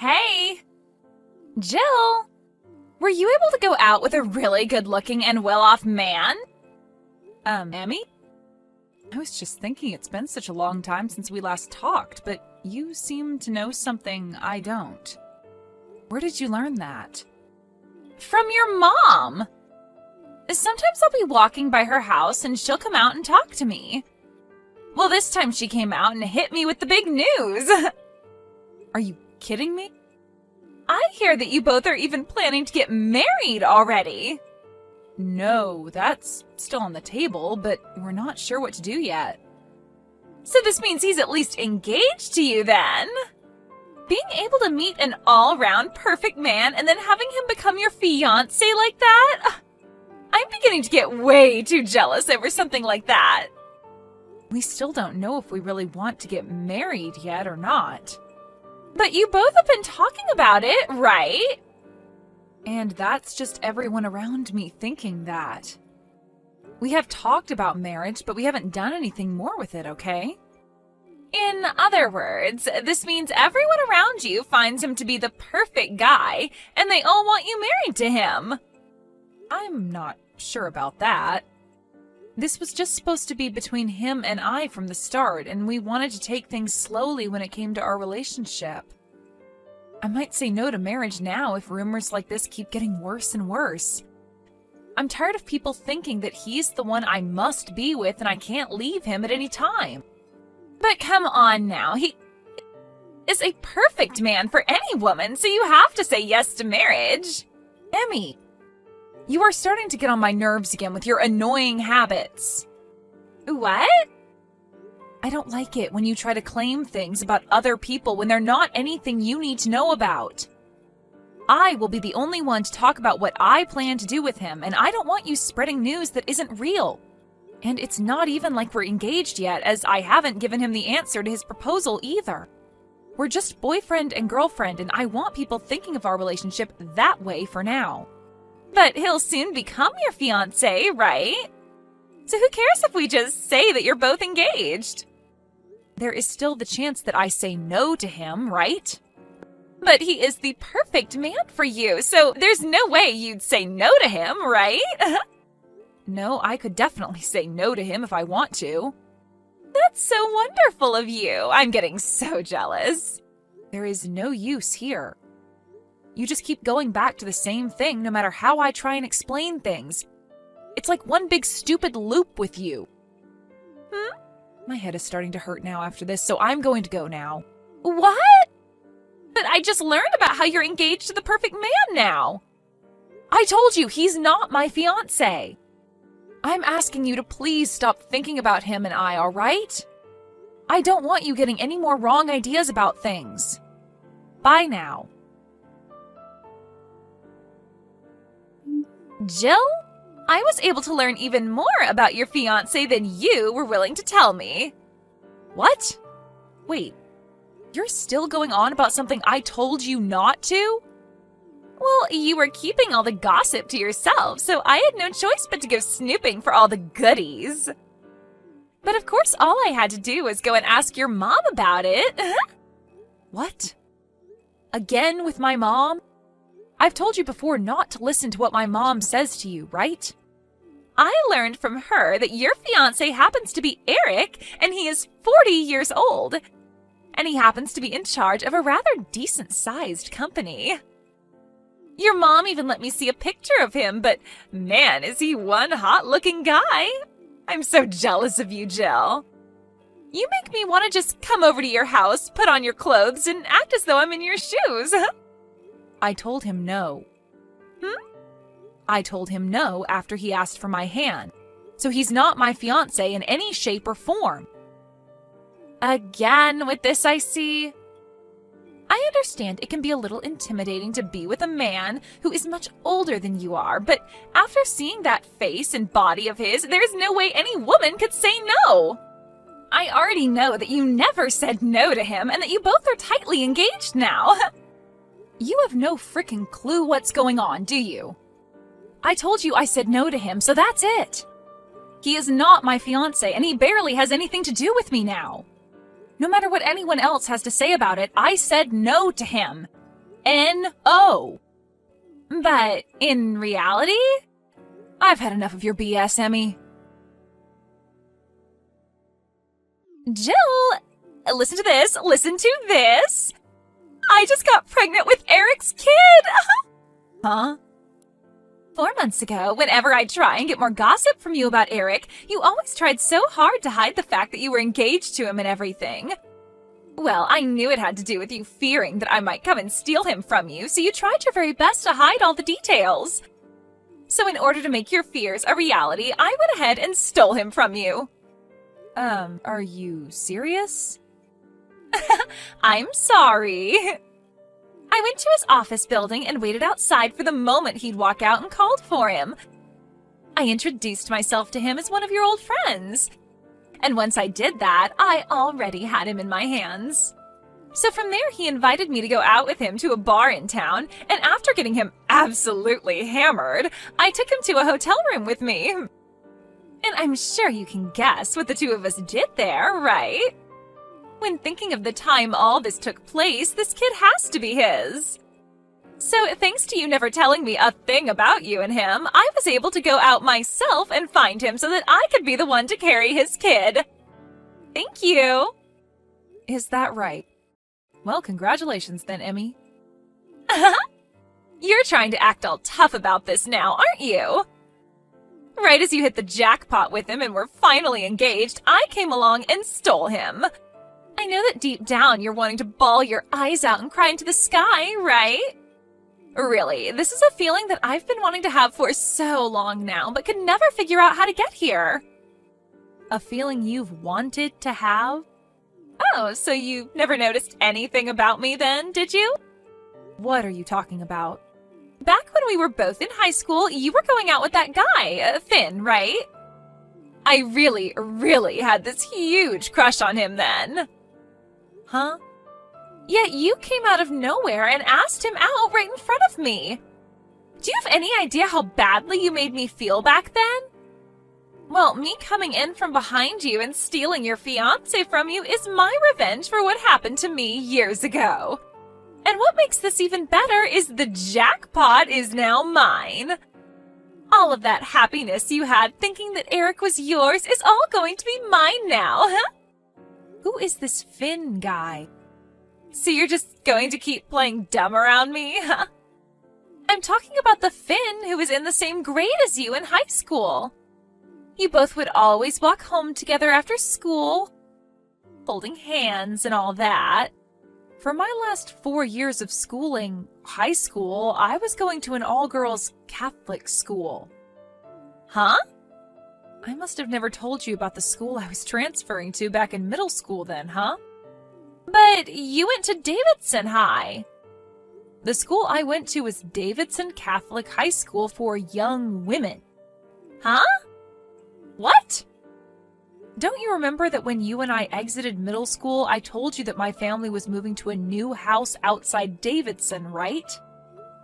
Hey! Jill! Were you able to go out with a really good-looking and well-off man? Emmy? I was just thinking it's been such a long time since we last talked, but you seem to know something I don't. Where did you learn that? From your mom! Sometimes I'll be walking by her house and she'll come out and talk to me. Well, this time she came out and hit me with the big news. Are you kidding me? I hear that you both are even planning to get married already. No, that's still on the table, but we're not sure what to do yet. So this means he's at least engaged to you then? Being able to meet an all-round perfect man and then having him become your fiancé like that? I'm beginning to get way too jealous over something like that. We still don't know if we really want to get married yet or not. But you both have been talking about it, right? And that's just everyone around me thinking that. We have talked about marriage, but we haven't done anything more with it, okay? In other words, this means everyone around you finds him to be the perfect guy, and they all want you married to him. I'm not sure about that. This was just supposed to be between him and I from the start, and we wanted to take things slowly when it came to our relationship. I might say no to marriage now if rumors like this keep getting worse and worse. I'm tired of people thinking that he's the one I must be with and I can't leave him at any time. But come on now, he is a perfect man for any woman, so you have to say yes to marriage. Emmy, you are starting to get on my nerves again with your annoying habits. What? I don't like it when you try to claim things about other people when they're not anything you need to know about. I will be the only one to talk about what I plan to do with him, and I don't want you spreading news that isn't real. And it's not even like we're engaged yet, as I haven't given him the answer to his proposal either. We're just boyfriend and girlfriend, and I want people thinking of our relationship that way for now. But he'll soon become your fiancé, right? So who cares if we just say that you're both engaged? There is still the chance that I say no to him, right? But he is the perfect man for you, so there's no way you'd say no to him, right? No, I could definitely say no to him if I want to. That's so wonderful of you. I'm getting so jealous. There is no use here. You just keep going back to the same thing no matter how I try and explain things. It's like one big stupid loop with you. My head is starting to hurt now after this, so I'm going to go now. What? But I just learned about how you're engaged to the perfect man now. I told you, he's not my fiancé. I'm asking you to please stop thinking about him and I, all right? I don't want you getting any more wrong ideas about things. Bye now. Jill? I was able to learn even more about your fiancé than you were willing to tell me. What? Wait, you're still going on about something I told you not to? Well, you were keeping all the gossip to yourself, so I had no choice but to go snooping for all the goodies. But of course, all I had to do was go and ask your mom about it. What? Again with my mom? I've told you before not to listen to what my mom says to you, right? I learned from her that your fiancé happens to be Eric, and he is 40 years old. And he happens to be in charge of a rather decent-sized company. Your mom even let me see a picture of him, but man, is he one hot-looking guy. I'm so jealous of you, Jill. You make me want to just come over to your house, put on your clothes, and act as though I'm in your shoes. I told him no. I told him no after he asked for my hand, so he's not my fiancé in any shape or form. Again with this, I see. I understand it can be a little intimidating to be with a man who is much older than you are, but after seeing that face and body of his, there's no way any woman could say no. I already know that you never said no to him and that you both are tightly engaged now. You have no frickin' clue what's going on, do you? I told you I said no to him, so that's it. He is not my fiancé, and he barely has anything to do with me now. No matter what anyone else has to say about it, I said no to him. N-O. But in reality, I've had enough of your BS, Emmy. Jill, listen to this. Listen to this. I just got pregnant with Eric's kid. Huh? 4 months ago, whenever I'd try and get more gossip from you about Eric, you always tried so hard to hide the fact that you were engaged to him and everything. Well, I knew it had to do with you fearing that I might come and steal him from you, so you tried your very best to hide all the details. So in order to make your fears a reality, I went ahead and stole him from you. Are you serious? I'm sorry. I went to his office building and waited outside for the moment he'd walk out and called for him. I introduced myself to him as one of your old friends. And once I did that, I already had him in my hands. So from there, he invited me to go out with him to a bar in town, and after getting him absolutely hammered, I took him to a hotel room with me. And I'm sure you can guess what the two of us did there, right? When thinking of the time all this took place, this kid has to be his. So thanks to you never telling me a thing about you and him, I was able to go out myself and find him so that I could be the one to carry his kid. Thank you. Is that right? Well, congratulations then, Emmy. You're trying to act all tough about this now, aren't you? Right as you hit the jackpot with him and were finally engaged, I came along and stole him. I know that deep down you're wanting to bawl your eyes out and cry into the sky, right? Really, this is a feeling that I've been wanting to have for so long now, but could never figure out how to get here. A feeling you've wanted to have? Oh, so you never noticed anything about me then, did you? What are you talking about? Back when we were both in high school, you were going out with that guy, Finn, right? I really had this huge crush on him then. Huh? Yet you came out of nowhere and asked him out right in front of me. Do you have any idea how badly you made me feel back then? Well, me coming in from behind you and stealing your fiancé from you is my revenge for what happened to me years ago. And what makes this even better is the jackpot is now mine. All of that happiness you had thinking that Eric was yours is all going to be mine now, huh? Who is this Finn guy? So you're just going to keep playing dumb around me, huh? I'm talking about the Finn who was in the same grade as you in high school. You both would always walk home together after school, holding hands and all that. For my last 4 years of schooling, high school, I was going to an all-girls Catholic school. Huh? I must have never told you about the school I was transferring to back in middle school then, huh? But you went to Davidson High. The school I went to was Davidson Catholic High School for young women. Huh? What? Don't you remember that when you and I exited middle school, I told you that my family was moving to a new house outside Davidson, right?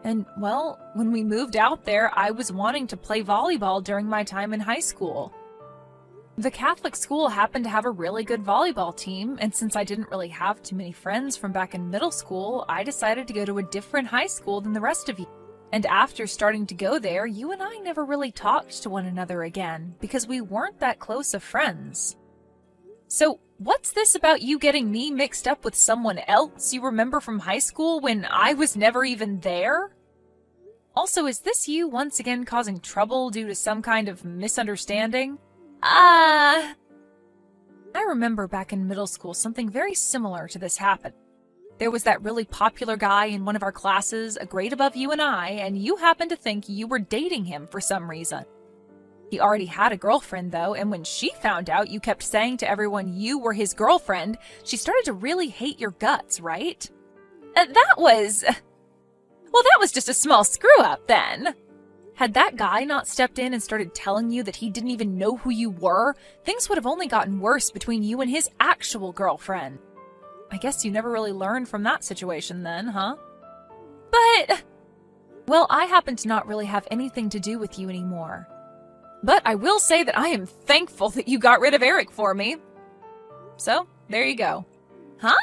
And, well, when we moved out there, I was wanting to play volleyball during my time in high school. The Catholic school happened to have a really good volleyball team, and since I didn't really have too many friends from back in middle school, I decided to go to a different high school than the rest of you. And after starting to go there, you and I never really talked to one another again, because we weren't that close of friends. So, what's this about you getting me mixed up with someone else you remember from high school when I was never even there? Also, is this you once again causing trouble due to some kind of misunderstanding? I remember back in middle school something very similar to this happened. There was that really popular guy in one of our classes, a grade above you and you happened to think you were dating him for some reason. He already had a girlfriend, though, and when she found out you kept saying to everyone you were his girlfriend, she started to really hate your guts, right? That was just a small screw-up, then. Had that guy not stepped in and started telling you that he didn't even know who you were, things would have only gotten worse between you and his actual girlfriend. I guess you never really learned from that situation then, huh? But, well, I happen to not really have anything to do with you anymore. But I will say that I am thankful that you got rid of Eric for me. So, there you go. Huh?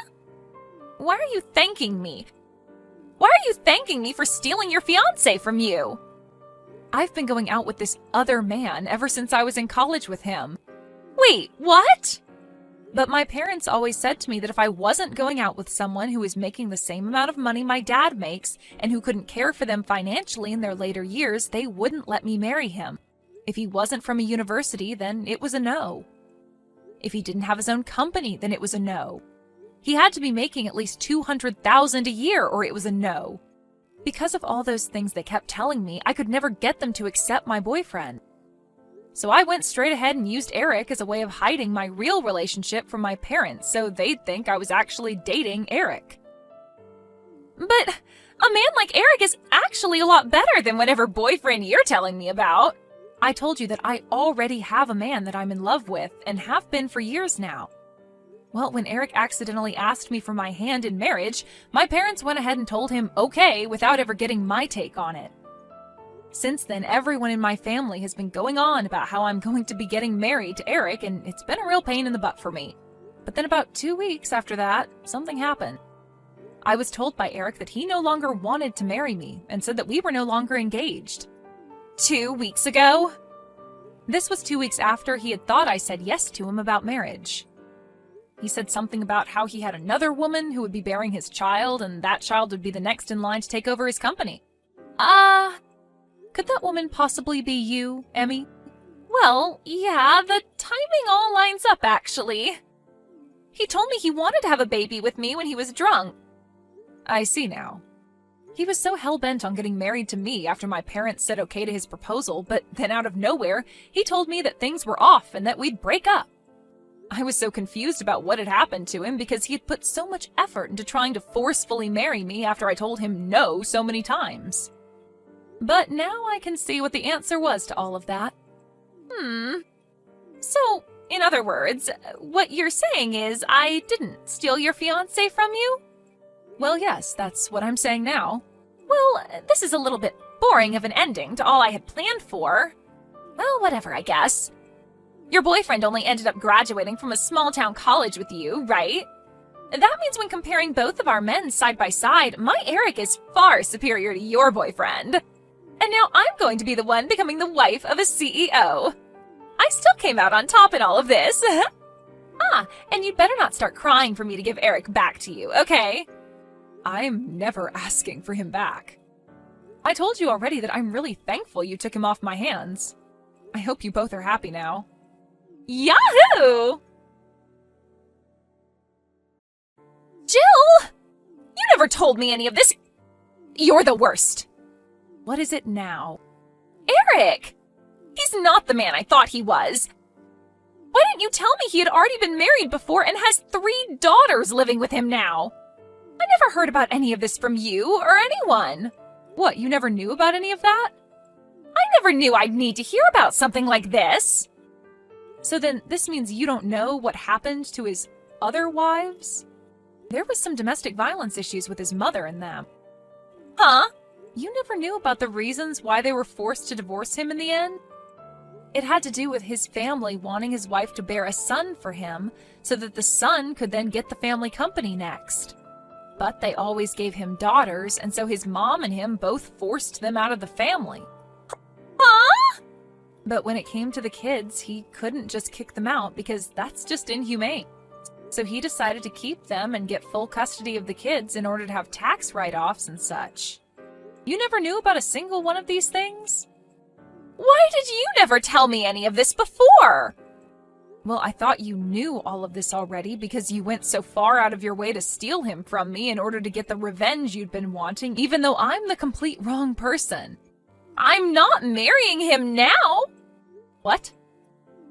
Why are you thanking me? Why are you thanking me for stealing your fiancé from you? I've been going out with this other man ever since I was in college with him. Wait, what? But my parents always said to me that if I wasn't going out with someone who was making the same amount of money my dad makes and who couldn't care for them financially in their later years, they wouldn't let me marry him. If he wasn't from a university, then it was a no. If he didn't have his own company, then it was a no. He had to be making at least $200,000 a year or it was a no. Because of all those things they kept telling me, I could never get them to accept my boyfriend. So I went straight ahead and used Eric as a way of hiding my real relationship from my parents so they'd think I was actually dating Eric. But a man like Eric is actually a lot better than whatever boyfriend you're telling me about. I told you that I already have a man that I'm in love with and have been for years now. Well, when Eric accidentally asked me for my hand in marriage, my parents went ahead and told him okay without ever getting my take on it. Since then, everyone in my family has been going on about how I'm going to be getting married to Eric, and it's been a real pain in the butt for me. But then about 2 weeks after that, something happened. I was told by Eric that he no longer wanted to marry me and said that we were no longer engaged. 2 weeks ago? This was 2 weeks after he had thought I said yes to him about marriage. He said something about how he had another woman who would be bearing his child, and that child would be the next in line to take over his company. Could that woman possibly be you, Emmy? Well, yeah, the timing all lines up, actually. He told me he wanted to have a baby with me when he was drunk. I see now. He was so hell-bent on getting married to me after my parents said okay to his proposal, but then out of nowhere, he told me that things were off and that we'd break up. I was so confused about what had happened to him because he had put so much effort into trying to forcefully marry me after I told him no so many times. But now I can see what the answer was to all of that. So, in other words, what you're saying is I didn't steal your fiancé from you? Well, yes, that's what I'm saying now. Well, this is a little bit boring of an ending to all I had planned for. Well, whatever, I guess. Your boyfriend only ended up graduating from a small-town college with you, right? That means when comparing both of our men side by side, my Eric is far superior to your boyfriend. And now I'm going to be the one becoming the wife of a CEO. I still came out on top in all of this. And you'd better not start crying for me to give Eric back to you, okay? I'm never asking for him back. I told you already that I'm really thankful you took him off my hands. I hope you both are happy now. Yahoo! Jill! You never told me any of this. You're the worst. What is it now? Eric! He's not the man I thought he was. Why didn't you tell me he had already been married before and has 3 daughters living with him now? I never heard about any of this from you or anyone. What, you never knew about any of that? I never knew I'd need to hear about something like this. So then this means you don't know what happened to his other wives? There was some domestic violence issues with his mother and them. Huh? You never knew about the reasons why they were forced to divorce him in the end? It had to do with his family wanting his wife to bear a son for him so that the son could then get the family company next. But they always gave him daughters, and so his mom and him both forced them out of the family. Huh? But when it came to the kids, he couldn't just kick them out because that's just inhumane. So he decided to keep them and get full custody of the kids in order to have tax write-offs and such. You never knew about a single one of these things? Why did you never tell me any of this before? Well, I thought you knew all of this already because you went so far out of your way to steal him from me in order to get the revenge you'd been wanting, even though I'm the complete wrong person. I'm not marrying him now. What?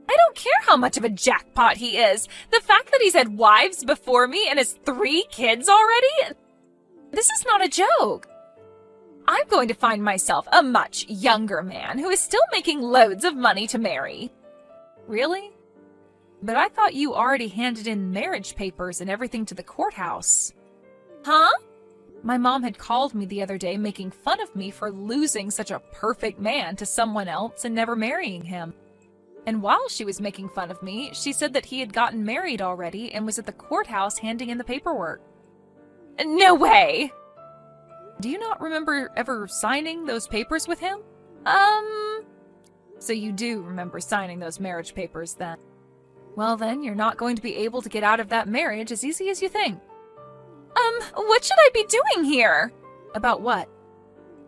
I don't care how much of a jackpot he is. The fact that he's had wives before me and has 3 kids already? This is not a joke. I'm going to find myself a much younger man who is still making loads of money to marry. Really? But I thought you already handed in marriage papers and everything to the courthouse. Huh? My mom had called me the other day making fun of me for losing such a perfect man to someone else and never marrying him. And while she was making fun of me, she said that he had gotten married already and was at the courthouse handing in the paperwork. No way! Do you not remember ever signing those papers with him? So you do remember signing those marriage papers then? Well then, you're not going to be able to get out of that marriage as easy as you think. What should I be doing here? About what?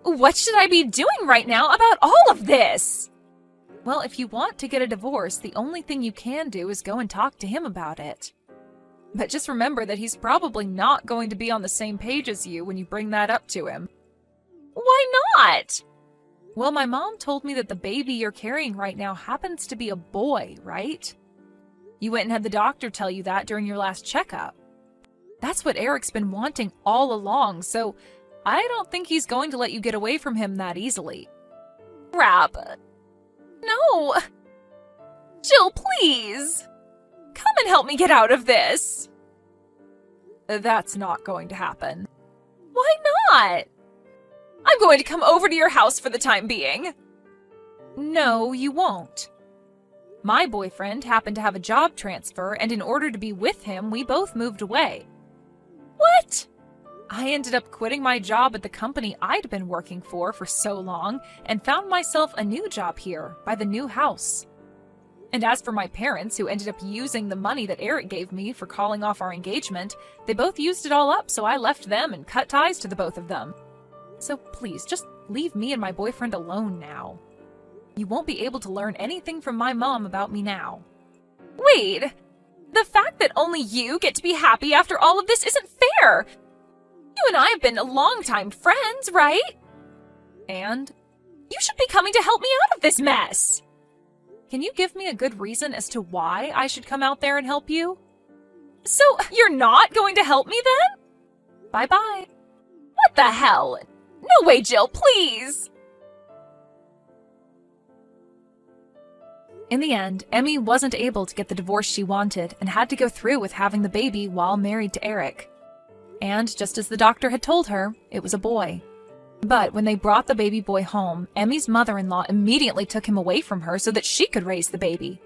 What should I be doing right now about all of this? Well, if you want to get a divorce, the only thing you can do is go and talk to him about it. But just remember that he's probably not going to be on the same page as you when you bring that up to him. Why not? Well, my mom told me that the baby you're carrying right now happens to be a boy, right? You went and had the doctor tell you that during your last checkup. That's what Eric's been wanting all along, so I don't think he's going to let you get away from him that easily. Crap. No. Jill, please. Come and help me get out of this. That's not going to happen. Why not? I'm going to come over to your house for the time being. No, you won't. My boyfriend happened to have a job transfer, and in order to be with him, we both moved away. What? I ended up quitting my job at the company I'd been working for so long and found myself a new job here by the new house. And as for my parents, who ended up using the money that Eric gave me for calling off our engagement, they both used it all up, so I left them and cut ties to the both of them. So please, just leave me and my boyfriend alone now. You won't be able to learn anything from my mom about me now. Wait! The fact that only you get to be happy after all of this isn't fair! You and I have been longtime friends, right? And? You should be coming to help me out of this mess! Can you give me a good reason as to why I should come out there and help you? So, you're not going to help me then? Bye-bye. What the hell? No way, Jill, please! In the end, Emmy wasn't able to get the divorce she wanted and had to go through with having the baby while married to Eric. And just as the doctor had told her, it was a boy. But when they brought the baby boy home, Emmy's mother-in-law immediately took him away from her so that she could raise the baby.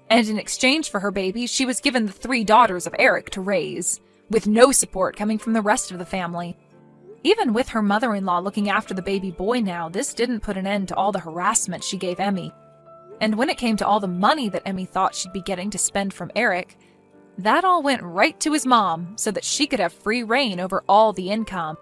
And in exchange for her baby, she was given the 3 daughters of Eric to raise, with no support coming from the rest of the family. Even with her mother-in-law looking after the baby boy now, this didn't put an end to all the harassment she gave Emmy. And when it came to all the money that Emmy thought she'd be getting to spend from Eric, that all went right to his mom so that she could have free reign over all the income.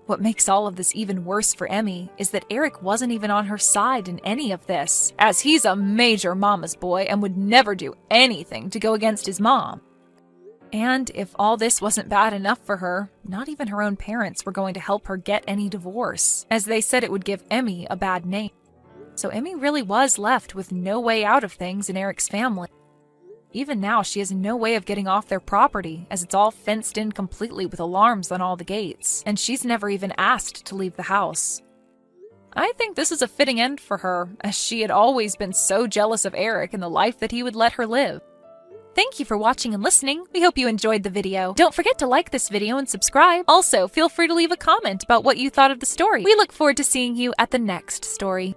What makes all of this even worse for Emmy is that Eric wasn't even on her side in any of this, as he's a major mama's boy and would never do anything to go against his mom. And if all this wasn't bad enough for her, not even her own parents were going to help her get any divorce, as they said it would give Emmy a bad name. So Emmy really was left with no way out of things in Eric's family. Even now, she has no way of getting off their property, as it's all fenced in completely with alarms on all the gates, and she's never even asked to leave the house. I think this is a fitting end for her, as she had always been so jealous of Eric and the life that he would let her live. Thank you for watching and listening. We hope you enjoyed the video. Don't forget to like this video and subscribe. Also, feel free to leave a comment about what you thought of the story. We look forward to seeing you at the next story.